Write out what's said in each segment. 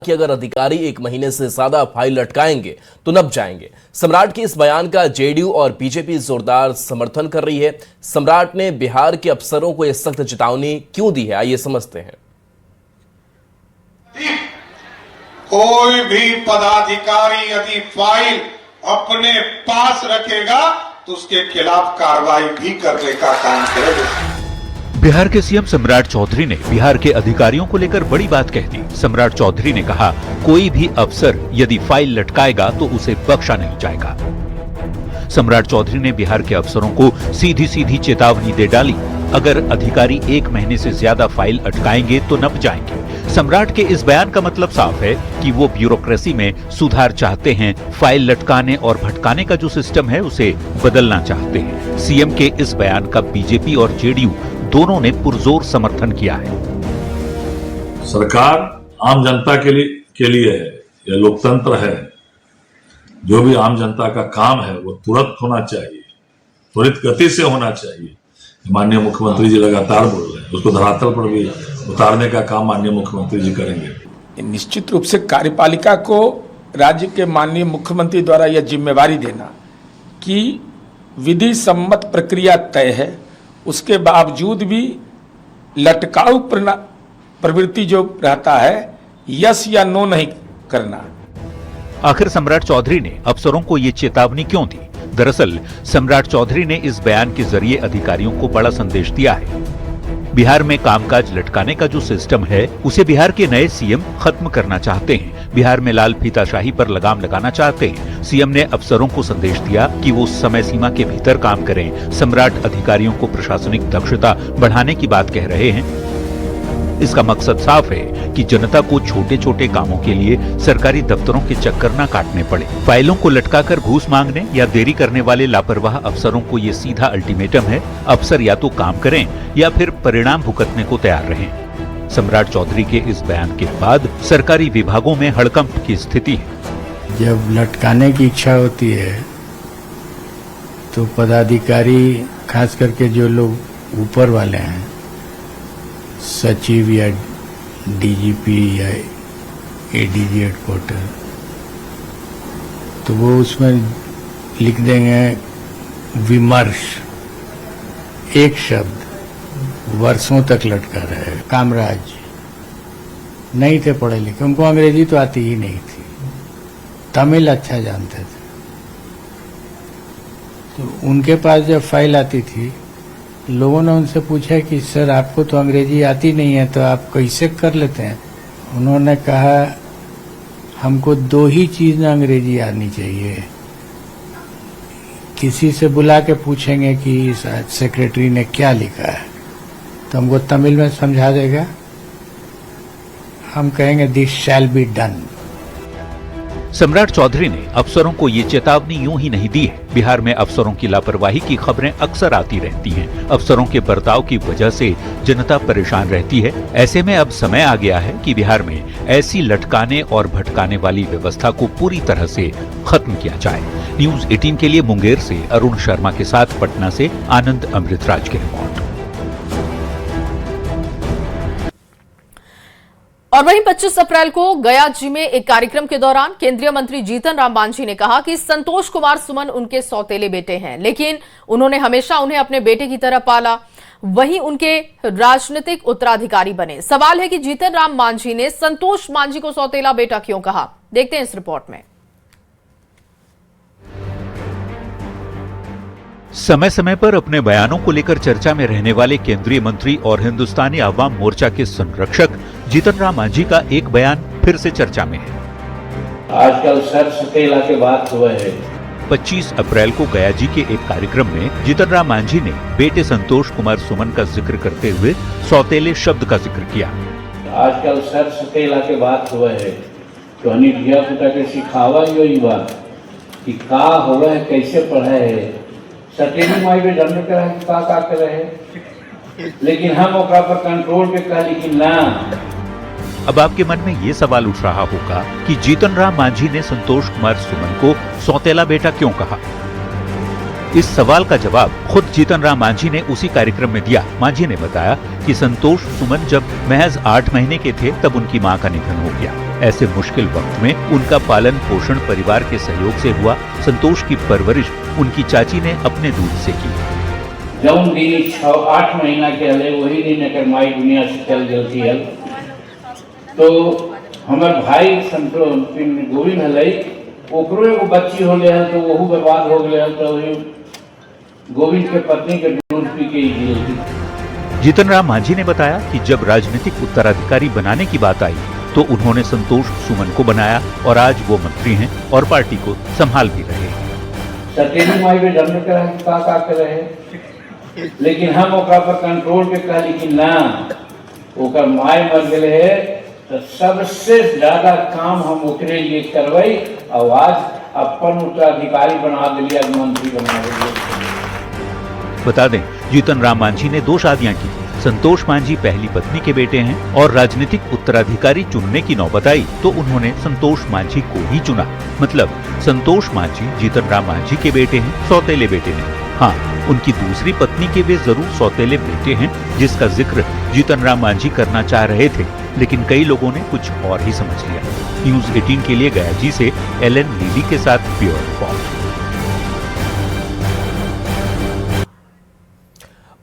कि अगर अधिकारी 1 महीने से ज्यादा फाइल लटकाएंगे तो नप जाएंगे। सम्राट के इस बयान का जेडीयू और बीजेपी जोरदार समर्थन कर रही है। सम्राट ने बिहार के अफसरों को यह सख्त चेतावनी क्यों दी है, आइए समझते हैं। कोई भी पदाधिकारी यदि फाइल अपने पास रखेगा तो उसके खिलाफ कार्रवाई भी करने का काम करेगा। बिहार के सीएम सम्राट चौधरी ने बिहार के अधिकारियों को लेकर बड़ी बात कह दी। सम्राट चौधरी ने कहा, कोई भी अफसर यदि फाइल लटकाएगा तो उसे बख्शा नहीं जाएगा। सम्राट चौधरी ने बिहार के अफसरों को सीधी सीधी चेतावनी दे डाली, अगर अधिकारी 1 महीने से ज्यादा फाइल अटकाएंगे तो नप जाएंगे। सम्राट के इस बयान का मतलब साफ है कि वो ब्यूरोक्रेसी में सुधार चाहते हैं, फाइल लटकाने और भटकाने का जो सिस्टम है उसे बदलना चाहते हैं। सीएम के इस बयान का बीजेपी और जेडीयू दोनों ने पुरजोर समर्थन किया है। सरकार आम जनता के लिए है, यह लोकतंत्र है। जो भी आम जनता का काम है वो तुरंत होना चाहिए, त्वरित गति से होना चाहिए। माननीय मुख्यमंत्री जी लगातार बोल रहे हैं, उसको धरातल पर भी उतारने का काम माननीय मुख्यमंत्री जी करेंगे। निश्चित रूप से कार्यपालिका को राज्य के माननीय मुख्यमंत्री द्वारा यह जिम्मेवारी देना कि विधि सम्मत प्रक्रिया तय है, उसके बावजूद भी लटकाऊ प्रवृत्ति जो रहता है, यस या नो नहीं करना। आखिर सम्राट चौधरी ने अफसरों को ये चेतावनी क्यों दी? दरअसल सम्राट चौधरी ने इस बयान के जरिए अधिकारियों को बड़ा संदेश दिया है। बिहार में कामकाज लटकाने का जो सिस्टम है उसे बिहार के नए सीएम खत्म करना चाहते हैं। बिहार में लाल फीताशाही पर लगाम लगाना चाहते हैं। सीएम ने अफसरों को संदेश दिया कि वो समय सीमा के भीतर काम करें। सम्राट अधिकारियों को प्रशासनिक दक्षता बढ़ाने की बात कह रहे हैं। इसका मकसद साफ है कि जनता को छोटे छोटे कामों के लिए सरकारी दफ्तरों के चक्कर न काटने पड़े। फाइलों को लटकाकर घूस मांगने या देरी करने वाले लापरवाह अफसरों को ये सीधा अल्टीमेटम है, अफसर या तो काम करें या फिर परिणाम भुगतने को तैयार रहें। सम्राट चौधरी के इस बयान के बाद सरकारी विभागों में हड़कंप की स्थिति है। जब लटकाने की इच्छा होती है तो पदाधिकारी, खास करके जो लोग ऊपर वाले हैं, सचिव या डीजीपी या एडीजी हेडक्वार्टर, तो वो उसमें लिख देंगे विमर्श, एक शब्द वर्षों तक लटका रहे। कामराज नहीं थे पढ़े लिखे, उनको अंग्रेजी तो आती ही नहीं थी, तमिल अच्छा जानते थे। तो उनके पास जब फाइल आती थी, लोगों ने उनसे पूछा कि सर आपको तो अंग्रेजी आती नहीं है तो आप कैसे कर लेते हैं? उन्होंने कहा हमको 2 ही चीज अंग्रेजी आनी चाहिए। किसी से बुला के पूछेंगे कि सेक्रेटरी ने क्या लिखा है तो हमको तमिल में समझा देगा, हम कहेंगे दिस शैल बी डन। सम्राट चौधरी ने अफसरों को ये चेतावनी यूं ही नहीं दी है। बिहार में अफसरों की लापरवाही की खबरें अक्सर आती रहती हैं। अफसरों के बर्ताव की वजह से जनता परेशान रहती है। ऐसे में अब समय आ गया है कि बिहार में ऐसी लटकाने और भटकाने वाली व्यवस्था को पूरी तरह से खत्म किया जाए। न्यूज़ 18 के लिए मुंगेर से अरुण शर्मा के साथ पटना से आनंद अमृतराज की रिपोर्ट। और वहीं 25 अप्रैल को गया जी में एक कार्यक्रम के दौरान केंद्रीय मंत्री जीतन राम मांझी ने कहा कि संतोष कुमार सुमन उनके सौतेले बेटे हैं, लेकिन उन्होंने हमेशा उन्हें अपने बेटे की तरह पाला, वहीं उनके राजनीतिक उत्तराधिकारी बने। सवाल है कि जीतन राम मांझी ने संतोष मांझी को सौतेला बेटा क्यों कहा? देखते हैं इस रिपोर्ट में। समय समय पर अपने बयानों को लेकर चर्चा में रहने वाले केंद्रीय मंत्री और हिंदुस्तानी आवाम मोर्चा के संरक्षक जीतन राम मांझी का एक बयान फिर से चर्चा में है। आजकल सर सतेला के बात हुए हैं। 25 अप्रैल को गया जी के एक कार्यक्रम में जीतन राम मांझी ने बेटे संतोष कुमार सुमन का जिक्र करते हुए सौतेले शब्द का जिक्र किया। आजकल सर सतेला के बात हुए है तो हनी धिया पुता के सिखावा यो बात कि का हुआ है, कैसे पढ़ा है, सटेली माई में डरने का है, का कर रहे हैं, लेकिन हम ओकरा पर कंट्रोल पे कहा, लेकिन ना। अब आपके मन में ये सवाल उठ रहा होगा कि जीतन राम मांझी ने संतोष कुमार सुमन को सौतेला बेटा क्यों कहा? इस सवाल का जवाब खुद जीतन राम मांझी ने उसी कार्यक्रम में दिया। मांझी ने बताया कि संतोष सुमन जब महज 8 महीने के थे तब उनकी मां का निधन हो गया। ऐसे मुश्किल वक्त में उनका पालन पोषण परिवार के सहयोग से हुआ। संतोष की परवरिश उनकी चाची ने अपने दूध से की। जौन दिन 6-8 महीना के हले वही दिन एकर माई दुनिया से चल गई हल। तो हमार भाई गोविंद हले ओकरो एगो बच्ची होले हल, तो वहू बर्बाद हो गए हल। तो वही गोविंद के पत्नी के दूध पी के ही गिर। जीतन राम मांझी ने बताया कि जब राजनीतिक उत्तराधिकारी बनाने की बात आई तो उन्होंने संतोष सुमन को बनाया और आज वो मंत्री हैं और पार्टी को संभाल भी रहे हैं। सटेनी माई में जन्म करा का कर रहे, लेकिन हम ओकरा पर कंट्रोल पे कहली कि ना, ओकर माई मर गए है तो सबसे ज्यादा काम हम ओकरे लिए करवाई और आज अपन उत्तराधिकारी बना दिलिया, मंत्री बना दिलिया। बता दें, जीतन राम मांझी ने 2 शादियां की। संतोष मांझी पहली पत्नी के बेटे हैं और राजनीतिक उत्तराधिकारी चुनने की नौबत आई तो उन्होंने संतोष मांझी को ही चुना। मतलब संतोष मांझी जीतन राम मांझी के बेटे हैं, सौतेले बेटे नहीं। हाँ, उनकी दूसरी पत्नी के वे जरूर सौतेले बेटे हैं, जिसका जिक्र जीतन राम मांझी करना चाह रहे थे, लेकिन कई लोगों ने कुछ और ही समझ लिया। न्यूज 18 के लिए गया जी से एलन लीली के साथ ब्यूरो रिपोर्ट।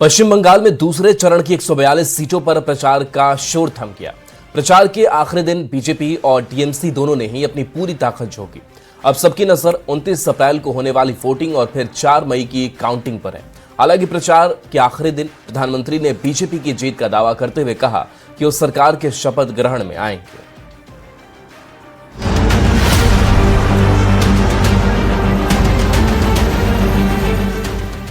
पश्चिम बंगाल में दूसरे चरण की 142 सीटों पर प्रचार का शोर थम गया। प्रचार के आखिरी दिन बीजेपी और टीएमसी दोनों ने ही अपनी पूरी ताकत झोंकी। अब सबकी नजर 29 अप्रैल को होने वाली वोटिंग और फिर 4 मई की काउंटिंग पर है। हालांकि प्रचार के आखिरी दिन प्रधानमंत्री ने बीजेपी की जीत का दावा करते हुए कहा कि वो सरकार के शपथ ग्रहण में आएंगे।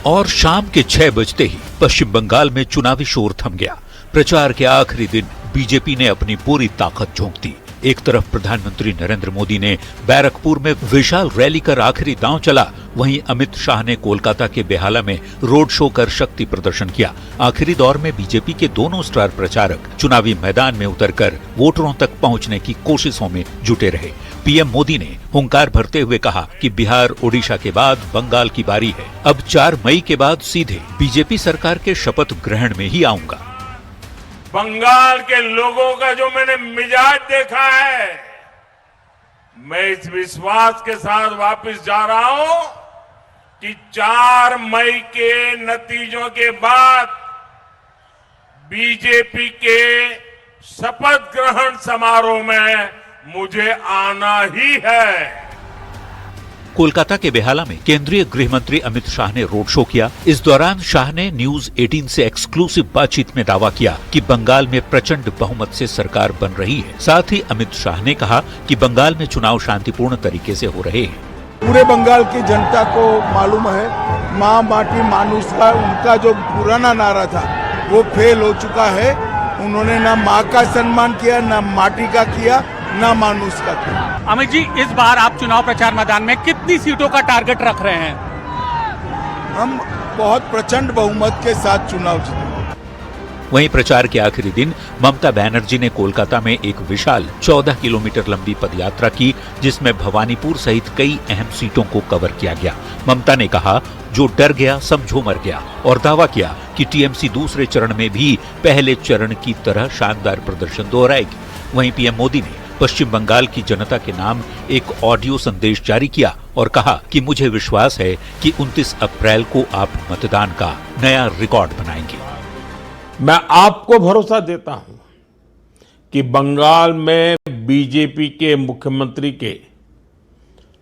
और शाम के 6 बजते ही पश्चिम बंगाल में चुनावी शोर थम गया। प्रचार के आखिरी दिन बीजेपी ने अपनी पूरी ताकत झोंक दी। एक तरफ प्रधानमंत्री नरेंद्र मोदी ने बैरकपुर में विशाल रैली कर आखिरी दांव चला, वहीं अमित शाह ने कोलकाता के बेहाला में रोड शो कर शक्ति प्रदर्शन किया। आखिरी दौर में बीजेपी के दोनों स्टार प्रचारक चुनावी मैदान में उतरकर वोटरों तक पहुंचने की कोशिशों में जुटे रहे। पीएम मोदी ने हुंकार भरते हुए कहा कि बिहार, ओडिशा के बाद बंगाल की बारी है। अब 4 मई के बाद सीधे बीजेपी सरकार के शपथ ग्रहण में ही आऊंगा। बंगाल के लोगों का जो मैंने मिजाज देखा है, मैं इस विश्वास के साथ वापस जा रहा हूं कि 4 मई के नतीजों के बाद बीजेपी के शपथ ग्रहण समारोह में मुझे आना ही है। कोलकाता के बेहाला में केंद्रीय गृह मंत्री अमित शाह ने रोड शो किया। इस दौरान शाह ने न्यूज 18 से एक्सक्लूसिव बातचीत में दावा किया कि बंगाल में प्रचंड बहुमत से सरकार बन रही है। साथ ही अमित शाह ने कहा कि बंगाल में चुनाव शांतिपूर्ण तरीके से हो रहे हैं। पूरे बंगाल की जनता को मालूम है, माँ माटी मानुष का उनका जो पुराना नारा था वो फेल हो चुका है। उन्होंने ना माँ का सम्मान किया, ना माटी का किया, ना मानुष का किया। अमित जी, इस बार आप चुनाव प्रचार मैदान में कितनी सीटों का टारगेट रख रहे हैं? हम बहुत प्रचंड बहुमत के साथ चुनाव जीतेंगे। वहीं प्रचार के आखिरी दिन ममता बनर्जी ने कोलकाता में एक विशाल 14 किलोमीटर लंबी पदयात्रा की, जिसमें भवानीपुर सहित कई अहम सीटों को कवर किया गया। ममता ने कहा, जो डर गया समझो मर गया, और दावा किया कि टीएमसी दूसरे चरण में भी पहले चरण की तरह शानदार प्रदर्शन दोहराएगी। वहीं पीएम मोदी ने पश्चिम बंगाल की जनता के नाम एक ऑडियो संदेश जारी किया और कहा कि मुझे विश्वास है कि 29 अप्रैल को आप मतदान का नया रिकॉर्ड बनाएंगे। मैं आपको भरोसा देता हूं कि बंगाल में बीजेपी के मुख्यमंत्री के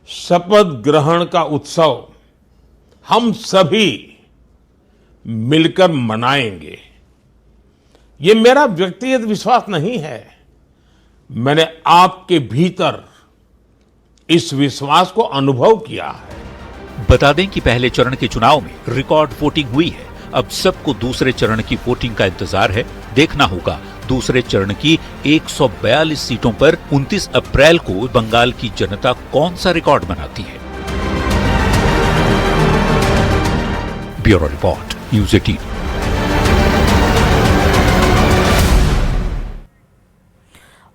शपथ ग्रहण का उत्सव हम सभी मिलकर मनाएंगे। ये मेरा व्यक्तिगत विश्वास नहीं है, मैंने आपके भीतर इस विश्वास को अनुभव किया है। बता दें कि पहले चरण के चुनाव में रिकॉर्ड वोटिंग हुई है। अब सबको दूसरे चरण की वोटिंग का इंतजार है। देखना होगा दूसरे चरण की 142 सीटों पर 29 अप्रैल को बंगाल की जनता कौन सा रिकॉर्ड बनाती है। Bureau report, news 18।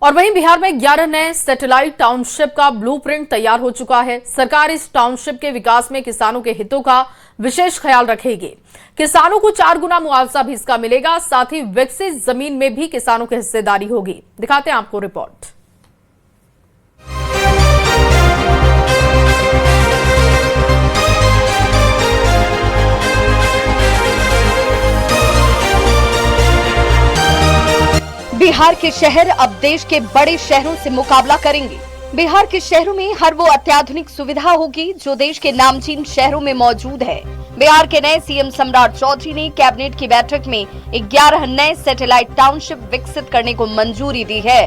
और वहीं बिहार में 11 नए सैटेलाइट टाउनशिप का ब्लूप्रिंट तैयार हो चुका है। सरकार इस टाउनशिप के विकास में किसानों के हितों का विशेष ख्याल रखेगी। किसानों को 4 गुना मुआवजा भी इसका मिलेगा। साथ ही विकसित जमीन में भी किसानों की हिस्सेदारी होगी। दिखाते हैं आपको रिपोर्ट। बिहार के शहर अब देश के बड़े शहरों से मुकाबला करेंगे। बिहार के शहरों में हर वो अत्याधुनिक सुविधा होगी जो देश के नामचीन शहरों में मौजूद है। बिहार के नए सीएम सम्राट चौधरी ने कैबिनेट की बैठक में 11 नए सैटेलाइट टाउनशिप विकसित करने को मंजूरी दी है।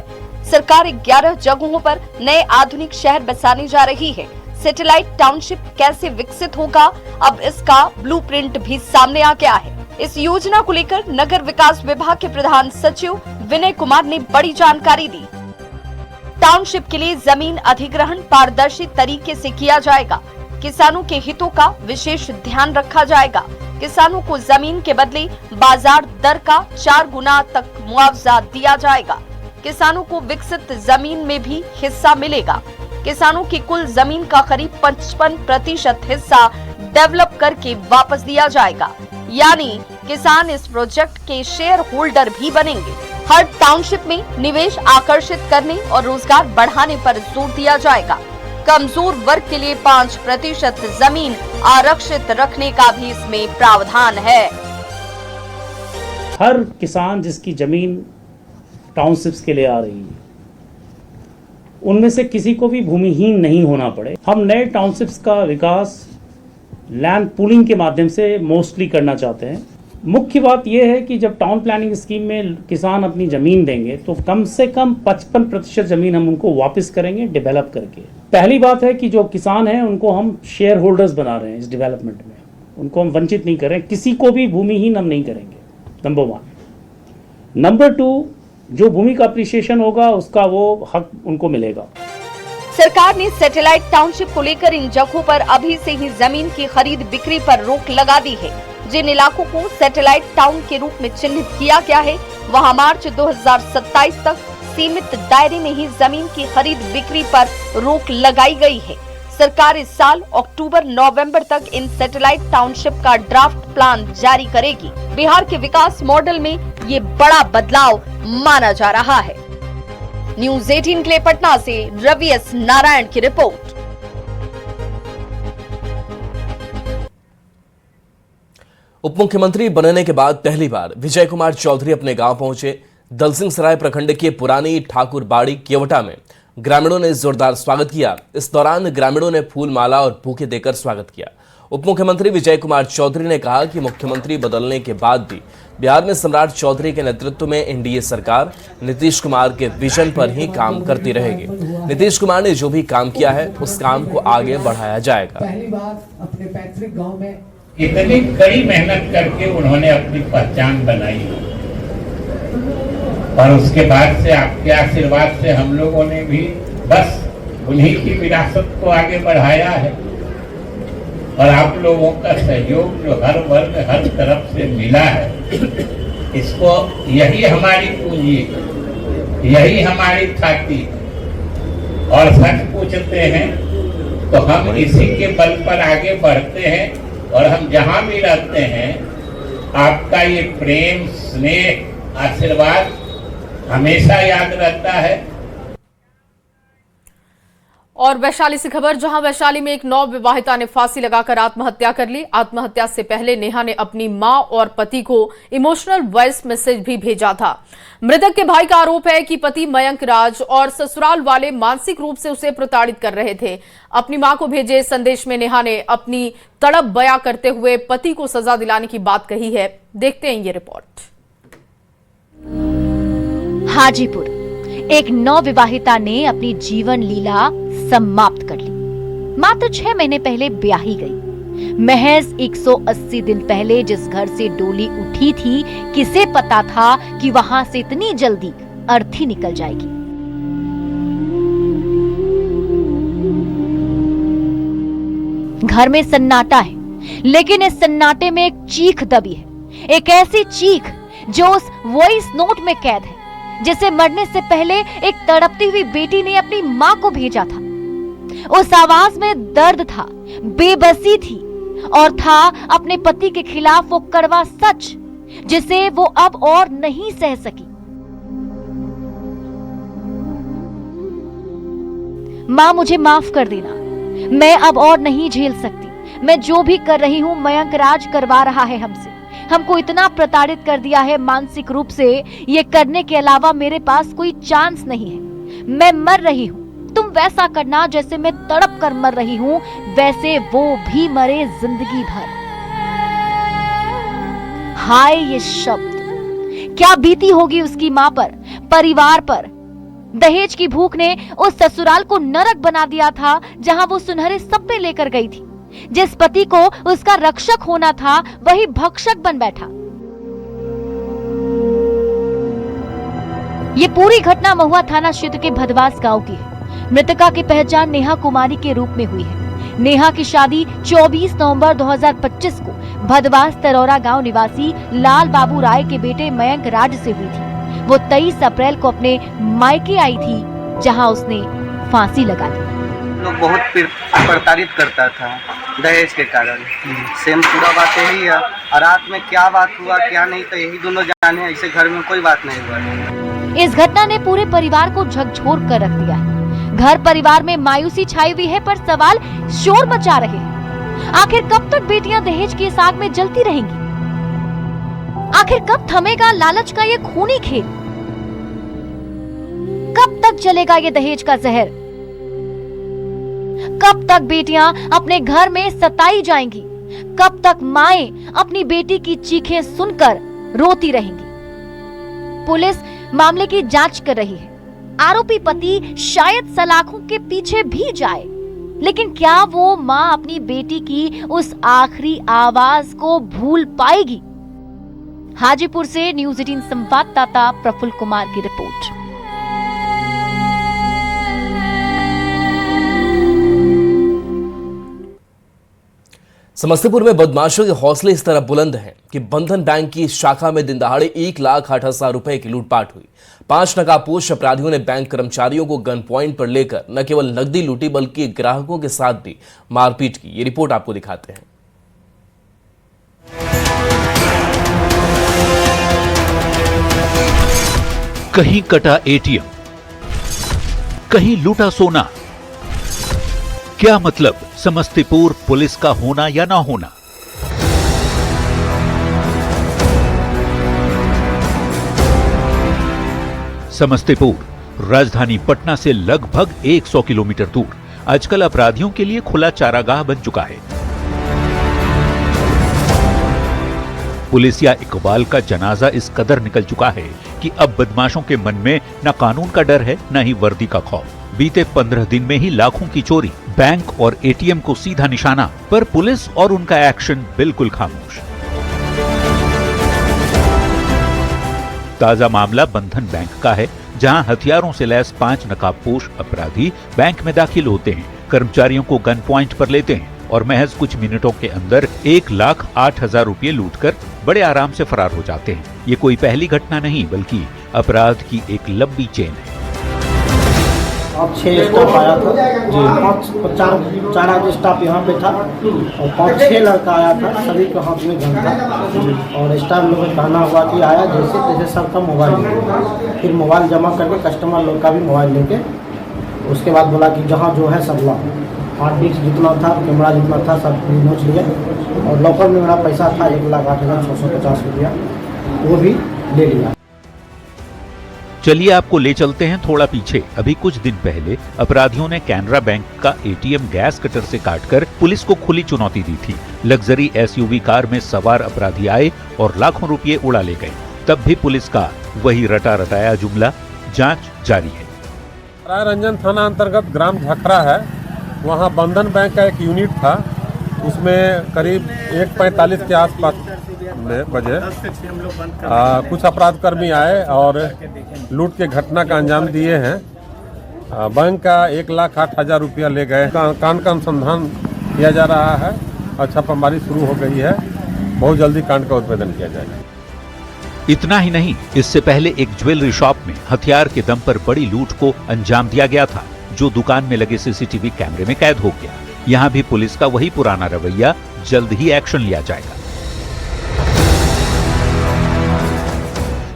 सरकार 11 जगहों पर नए आधुनिक शहर बसाने जा रही है। सैटेलाइट टाउनशिप कैसे विकसित होगा, अब इसका ब्लूप्रिंट भी सामने आ गया है। इस योजना को लेकर नगर विकास विभाग के प्रधान सचिव विनय कुमार ने बड़ी जानकारी दी। टाउनशिप के लिए जमीन अधिग्रहण पारदर्शी तरीके से किया जाएगा। किसानों के हितों का विशेष ध्यान रखा जाएगा। किसानों को जमीन के बदले बाजार दर का 4 गुना तक मुआवजा दिया जाएगा। किसानों को विकसित जमीन में भी हिस्सा मिलेगा। किसानों की कुल जमीन का करीब 55% हिस्सा डेवलप करके वापस दिया जाएगा, यानी किसान इस प्रोजेक्ट के शेयर होल्डर भी बनेंगे। हर टाउनशिप में निवेश आकर्षित करने और रोजगार बढ़ाने पर जोर दिया जाएगा। कमजोर वर्ग के लिए 5% जमीन आरक्षित रखने का भी इसमें प्रावधान है। हर किसान जिसकी जमीन टाउनशिप्स के लिए आ रही है, उनमें से किसी को भी भूमिहीन नहीं होना पड़े। हम नए टाउनशिप्स का विकास लैंड पूलिंग के माध्यम से मोस्टली करना चाहते हैं। मुख्य बात यह है कि जब टाउन प्लानिंग स्कीम में किसान अपनी ज़मीन देंगे तो कम से कम 55% ज़मीन हम उनको वापस करेंगे डेवलप करके। पहली बात है कि जो किसान हैं उनको हम शेयर होल्डर्स बना रहे हैं इस डेवलपमेंट में, उनको हम वंचित नहीं कर रहे हैं, किसी को भी भूमिहीन हम नहीं करेंगे, नंबर 1। नंबर 2, जो भूमि का अप्रिसिएशन होगा उसका वो हक उनको मिलेगा। सरकार ने सैटेलाइट टाउनशिप को लेकर इन जगहों पर अभी से ही जमीन की खरीद बिक्री पर रोक लगा दी है। जिन इलाकों को सैटेलाइट टाउन के रूप में चिन्हित किया गया है, वहां मार्च 2027 तक सीमित दायरे में ही जमीन की खरीद बिक्री पर रोक लगाई गई है। सरकार इस साल अक्टूबर-नवंबर तक इन सैटेलाइट टाउनशिप का ड्राफ्ट प्लान जारी करेगी। बिहार के विकास मॉडल में ये बड़ा बदलाव माना जा रहा है। न्यूज़ 18 के लिए पटना से रवि एस नारायण की रिपोर्ट। उप मुख्यमंत्री बनने के बाद पहली बार विजय कुमार चौधरी अपने गांव पहुंचे। दलसिंह सराय प्रखंड के पुरानी ठाकुरबाड़ी केवटा में ग्रामीणों ने जोरदार स्वागत किया। इस दौरान ग्रामीणों ने फूल माला और बुके देकर स्वागत किया। उप मुख्यमंत्री विजय कुमार चौधरी ने कहा कि मुख्यमंत्री बदलने के बाद भी बिहार में सम्राट चौधरी के नेतृत्व में एनडीए सरकार नीतीश कुमार के विजन पर ही काम करती रहेगी। नीतीश कुमार ने जो भी काम किया है उस काम को आगे बढ़ाया जाएगा। पहली बार अपने पैतृक गांव में इतनी कड़ी मेहनत करके उन्होंने अपनी पहचान बनाई और उसके बाद से आपके आशीर्वाद से हम लोगों ने भी बस उन्हीं की विरासत को आगे बढ़ाया है। और आप लोगों का सहयोग जो हर वर्ग हर तरफ से मिला है, इसको यही हमारी पूंजी, यही हमारी खाती। और सच पूछते हैं तो हम इसी के बल पर आगे बढ़ते हैं और हम जहां भी रहते हैं आपका ये प्रेम, स्नेह, आशीर्वाद हमेशा याद रहता है। और वैशाली से खबर, जहां वैशाली में एक नवविवाहिता ने फांसी लगाकर आत्महत्या कर ली। आत्महत्या से पहले नेहा ने अपनी मां और पति को इमोशनल वॉइस मैसेज भी भेजा था। मृतक के भाई का आरोप है कि पति मयंक राज और ससुराल वाले मानसिक रूप से उसे प्रताड़ित कर रहे थे। अपनी मां को भेजे संदेश में नेहा ने अपनी तड़प बयां करते हुए पति को सजा दिलाने की बात कही है। देखते हैं ये रिपोर्ट। हाजीपुर, एक नवविवाहिता ने अपनी जीवन लीला समाप्त कर ली। मात्र 6 महीने पहले ब्याही गई। महज 180 दिन पहले जिस घर से डोली उठी थी, किसे पता था कि वहां से इतनी जल्दी अर्थी निकल जाएगी। घर में सन्नाटा है, लेकिन इस सन्नाटे में एक चीख दबी है। एक ऐसी चीख जो उस वॉइस नोट में कैद है, जिसे मरने से पहले एक तड़पती हुई बेटी ने अपनी मां को भेजा था। उस आवाज में दर्द था, बेबसी थी और था अपने पति के खिलाफ वो कड़वा सच जिसे वो अब और नहीं सह सकी। मां, मुझे माफ कर देना, मैं अब और नहीं झेल सकती। मैं जो भी कर रही हूं मयंक राज करवा रहा है हमसे। हमको इतना प्रताड़ित कर दिया है मानसिक रूप से, ये करने के अलावा मेरे पास कोई चांस नहीं है। मैं मर रही हूँ, तुम वैसा करना जैसे मैं तड़प कर मर रही हूँ, वैसे वो भी मरे जिंदगी भर। हाय ये शब्द, क्या बीती होगी उसकी मां पर, परिवार पर। दहेज की भूख ने उस ससुराल को नरक बना दिया था जहां वो सुनहरे सपने लेकर गई थी। जिस पति को उसका रक्षक होना था वही भक्षक बन बैठा। ये पूरी घटना महुआ थाना क्षेत्र के भदवास गांव की है। मृतका की पहचान नेहा कुमारी के रूप में हुई है। नेहा की शादी 24 नवंबर 2025 को भदवास तरौरा गांव निवासी लाल बाबू राय के बेटे मयंक राज से हुई थी। वो 23 अप्रैल को अपने मायके आई थी, जहां उसने फांसी लगा ली। लोग बहुत प्रताड़ित करता था दहेज के कारण। सेम पूरा बात यही है। और रात में क्या बात हुआ क्या नहीं तो यही दोनों जाने, ऐसे घर में कोई बात नहीं हुआ। इस घटना ने पूरे परिवार को झकझोर कर रख दिया है। घर परिवार में मायूसी छाई हुई है, पर सवाल शोर मचा रहे हैं। आखिर कब तक बेटियां दहेज की इस आग में जलती रहेंगी? आखिर कब थमेगा लालच का ये खूनी खेल? कब तक चलेगा ये दहेज का जहर? कब तक बेटियां अपने घर में सताई जाएंगी? कब तक माएं अपनी बेटी की चीखें सुनकर रोती रहेंगी? पुलिस मामले की जांच कर रही है। आरोपी पति शायद सलाखों के पीछे भी जाए, लेकिन क्या वो मां अपनी बेटी की उस आखिरी आवाज को भूल पाएगी? हाजीपुर से न्यूज़ 18 संवाददाता प्रफुल्ल कुमार की रिपोर्ट। समस्तीपुर में बदमाशों के हौसले इस तरह बुलंद हैं कि बंधन बैंक की शाखा में दिन दहाड़े 1,08,000 रुपए की लूटपाट हुई। 5 नकाबपोश अपराधियों ने बैंक कर्मचारियों को गन पॉइंट पर लेकर न केवल नकदी लूटी बल्कि ग्राहकों के साथ भी मारपीट की। ये रिपोर्ट आपको दिखाते हैं। कहीं कटा एटीएम, कहीं लूटा सोना। क्या मतलब समस्तीपुर पुलिस का होना या ना होना? समस्तीपुर राजधानी पटना से लगभग 100 किलोमीटर दूर आजकल अपराधियों के लिए खुला चारागाह बन चुका है। पुलिस या इकबाल का जनाजा इस कदर निकल चुका है कि अब बदमाशों के मन में न कानून का डर है न ही वर्दी का खौफ। बीते 15 दिन में ही लाखों की चोरी, बैंक और एटीएम को सीधा निशाना, पर पुलिस और उनका एक्शन बिल्कुल खामोश। ताजा मामला बंधन बैंक का है, जहां हथियारों से लैस 5 नकाबपोश अपराधी बैंक में दाखिल होते हैं, कर्मचारियों को गन पॉइंट पर लेते हैं और महज कुछ मिनटों के अंदर 1,08,000 रुपये लूटकर बड़े आराम से फरार हो जाते हैं। ये कोई पहली घटना नहीं बल्कि अपराध की एक लंबी चेन है। अब 6 स्टाफ आया था जी, 4 आगे स्टाफ यहाँ पे था और 5-6 लड़का आया था, सभी के हाथ में गन था और स्टाफ लोग ने कहना हुआ कि आया जैसे तैसे सबका मोबाइल लेके, फिर मोबाइल जमा करके कस्टमर लोग का भी मोबाइल लेके, उसके बाद बोला कि जहाँ जो है सब ला। हार्ड डिस्क जितना था, कैमरा जितना था सब नोच लिया और लॉकर में मेरा पैसा था 1,08,650 रुपया, वो भी ले लिया। चलिए आपको ले चलते हैं थोड़ा पीछे। अभी कुछ दिन पहले अपराधियों ने कैनरा बैंक का एटीएम गैस कटर से काटकर पुलिस को खुली चुनौती दी थी। लग्जरी एसयूवी कार में सवार अपराधी आए और लाखों रुपये उड़ा ले गए। तब भी पुलिस का वही रटा रटाया जुमला, जांच जारी है। रायरंजन थाना अंतर्गत ग्राम झखरा है, वहाँ बंधन बैंक का एक यूनिट था, उसमें करीब 1:45 के आसपास बजे कुछ अपराध कर्मी आए और लूट के घटना का अंजाम दिए हैं। बैंक का 1,08,000 रुपया ले गए। कांड का अनुसंधान किया जा रहा है और छापामारी शुरू हो गई है। बहुत जल्दी कांड का उद्भेदन किया जाएगा। इतना ही नहीं, इससे पहले एक ज्वेलरी शॉप में हथियार के दम पर बड़ी लूट को अंजाम दिया गया था, जो दुकान में लगे सीसीटीवी कैमरे में कैद हो गया। यहाँ भी पुलिस का वही पुराना रवैया, जल्द ही एक्शन लिया जाएगा।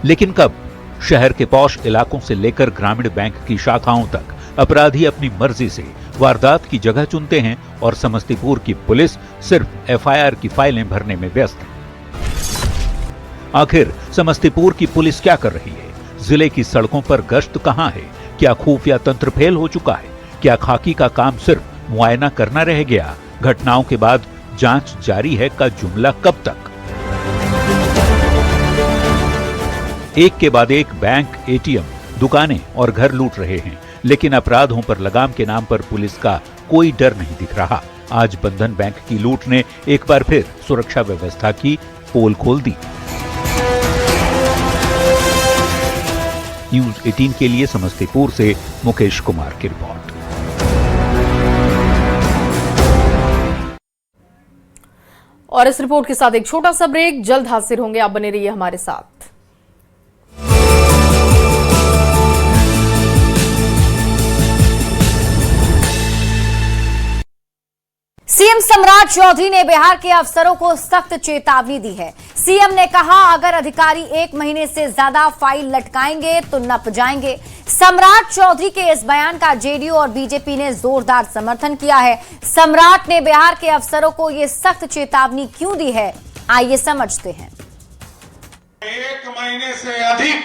लेकिन कब? शहर के पॉश इलाकों से लेकर ग्रामीण बैंक की शाखाओं तक अपराधी अपनी मर्जी से वारदात की जगह चुनते हैं और समस्तीपुर की पुलिस सिर्फ एफआईआर की फाइलें भरने में व्यस्त है। आखिर समस्तीपुर की पुलिस क्या कर रही है? जिले की सड़कों पर गश्त कहां है? क्या खुफिया तंत्र फेल हो चुका है? क्या खाकी का काम सिर्फ मुआयना करना रह गया? घटनाओं के बाद जांच जारी है का जुमला कब तक? एक के बाद एक बैंक, एटीएम, दुकानें और घर लूट रहे हैं, लेकिन अपराधों पर लगाम के नाम पर पुलिस का कोई डर नहीं दिख रहा। आज बंधन बैंक की लूट ने एक बार फिर सुरक्षा व्यवस्था की पोल खोल दी। न्यूज 18 के लिए समस्तीपुर से मुकेश कुमार की रिपोर्ट। और इस रिपोर्ट के साथ एक छोटा सा ब्रेक, जल्द हाजिर होंगे, आप बने रहिए हमारे साथ। सीएम सम्राट चौधरी ने बिहार के अफसरों को सख्त चेतावनी दी है। सीएम ने कहा, अगर अधिकारी 1 महीने से ज्यादा फाइल लटकाएंगे तो नप जाएंगे। सम्राट चौधरी के इस बयान का जेडीयू और बीजेपी ने जोरदार समर्थन किया है। सम्राट ने बिहार के अफसरों को ये सख्त चेतावनी क्यों दी है, आइए समझते हैं। 1 महीने से अधिक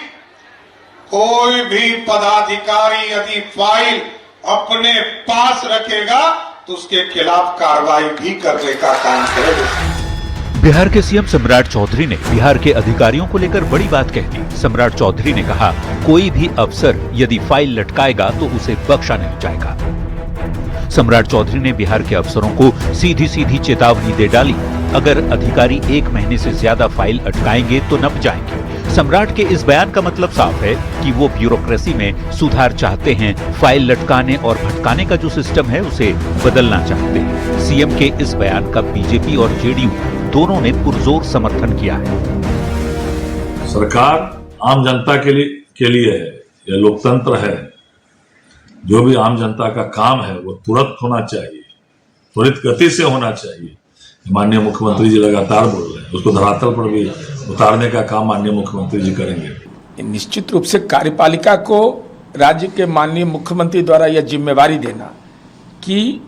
कोई भी पदाधिकारी यदि फाइल अपने पास रखेगा तो उसके खिलाफ कार्रवाई भी करने का काम करेगा। बिहार के सीएम सम्राट चौधरी ने बिहार के अधिकारियों को लेकर बड़ी बात कह दी। सम्राट चौधरी ने कहा, कोई भी अफसर यदि फाइल लटकाएगा तो उसे बख्शा नहीं जाएगा। सम्राट चौधरी ने बिहार के अफसरों को सीधी सीधी चेतावनी दे डाली, अगर अधिकारी 1 महीने से ज्यादा फाइल अटकाएंगे तो नप जाएंगे। सम्राट के इस बयान का मतलब साफ है कि वो ब्यूरोक्रेसी में सुधार चाहते हैं, फाइल लटकाने और भटकाने का जो सिस्टम है उसे बदलना चाहते हैं। सीएम के इस बयान का बीजेपी और जेडीयू दोनों ने पुरजोर समर्थन किया है। सरकार आम जनता के लिए है, यह लोकतंत्र है। जो भी आम जनता का काम है वो तुरंत होना चाहिए, त्वरित गति से होना चाहिए। माननीय मुख्यमंत्री जी लगातार बोल रहे हैं, उसको धरातल पर भी उतारने का काम माननीय मुख्यमंत्री जी करेंगे। निश्चित रूप से कार्यपालिका को राज्य के माननीय मुख्यमंत्री द्वारा यह जिम्मेवारी देना कि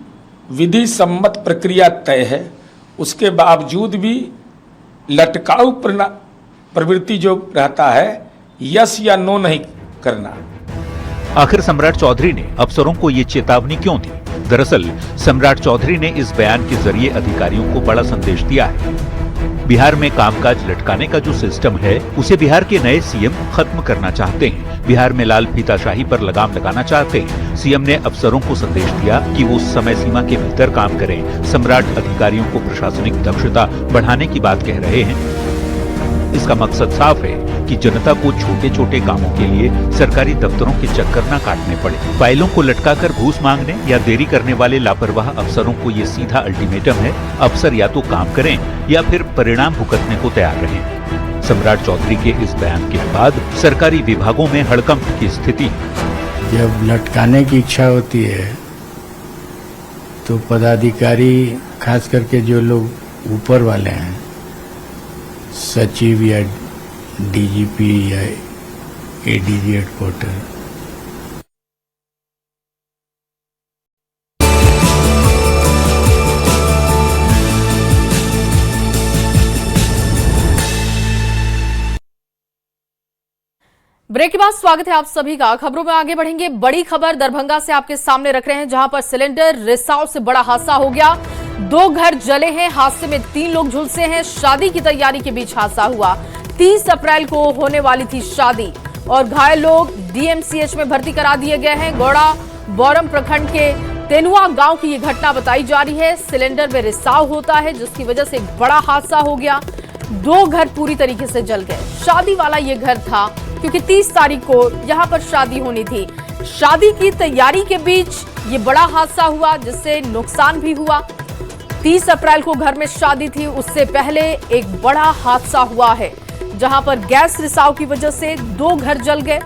विधि सम्मत प्रक्रिया तय है, उसके बावजूद भी लटकाऊ प्रवृत्ति जो रहता है, यस या नो नहीं करना। आखिर सम्राट चौधरी ने अफसरों को ये चेतावनी क्यों दी? दरअसल सम्राट चौधरी ने इस बयान के जरिए अधिकारियों को बड़ा संदेश दिया है। बिहार में कामकाज लटकाने का जो सिस्टम है उसे बिहार के नए सीएम खत्म करना चाहते हैं। बिहार में लाल फीताशाही पर लगाम लगाना चाहते हैं। सीएम ने अफसरों को संदेश दिया कि वो समय सीमा के भीतर काम करें। सम्राट अधिकारियों को प्रशासनिक दक्षता बढ़ाने की बात कह रहे हैं। इसका मकसद साफ है कि जनता को छोटे छोटे कामों के लिए सरकारी दफ्तरों के चक्कर न काटने पड़े। फाइलों को लटकाकर घूस मांगने या देरी करने वाले लापरवाह अफसरों को ये सीधा अल्टीमेटम है, अफसर या तो काम करें या फिर परिणाम भुगतने को तैयार रहें। सम्राट चौधरी के इस बयान के बाद सरकारी विभागों में हड़कंप की स्थिति। जब लटकाने की इच्छा होती है तो पदाधिकारी, खास करके जो लोग ऊपर वाले हैं, सचिव या डीजीपी या एडीजी हेडक्वार्टर, ब्रेक के बाद स्वागत है आप सभी का। खबरों में आगे बढ़ेंगे। बड़ी खबर दरभंगा से आपके सामने रख रहे हैं, जहां पर सिलेंडर रिसाव से बड़ा हादसा हो गया। 2 घर जले हैं। हादसे में 3 लोग झुलसे हैं। शादी की तैयारी के बीच हादसा हुआ। 30 अप्रैल को होने वाली थी शादी और घायल लोग डीएमसीएच में भर्ती करा दिए गए हैं। गौड़ा बोरम प्रखंड के तेनुआ गांव की ये घटना बताई जा रही है। सिलेंडर में रिसाव होता है जिसकी वजह से एक बड़ा हादसा हो गया। 2 घर पूरी तरीके से जल गए। शादी वाला ये घर था क्योंकि 30 तारीख को यहां पर शादी होनी थी। शादी की तैयारी के बीच ये बड़ा हादसा हुआ जिससे नुकसान भी हुआ। 30 अप्रैल को घर में शादी थी, उससे पहले एक बड़ा हादसा हुआ है जहां पर गैस रिसाव की वजह से 2 घर जल गए।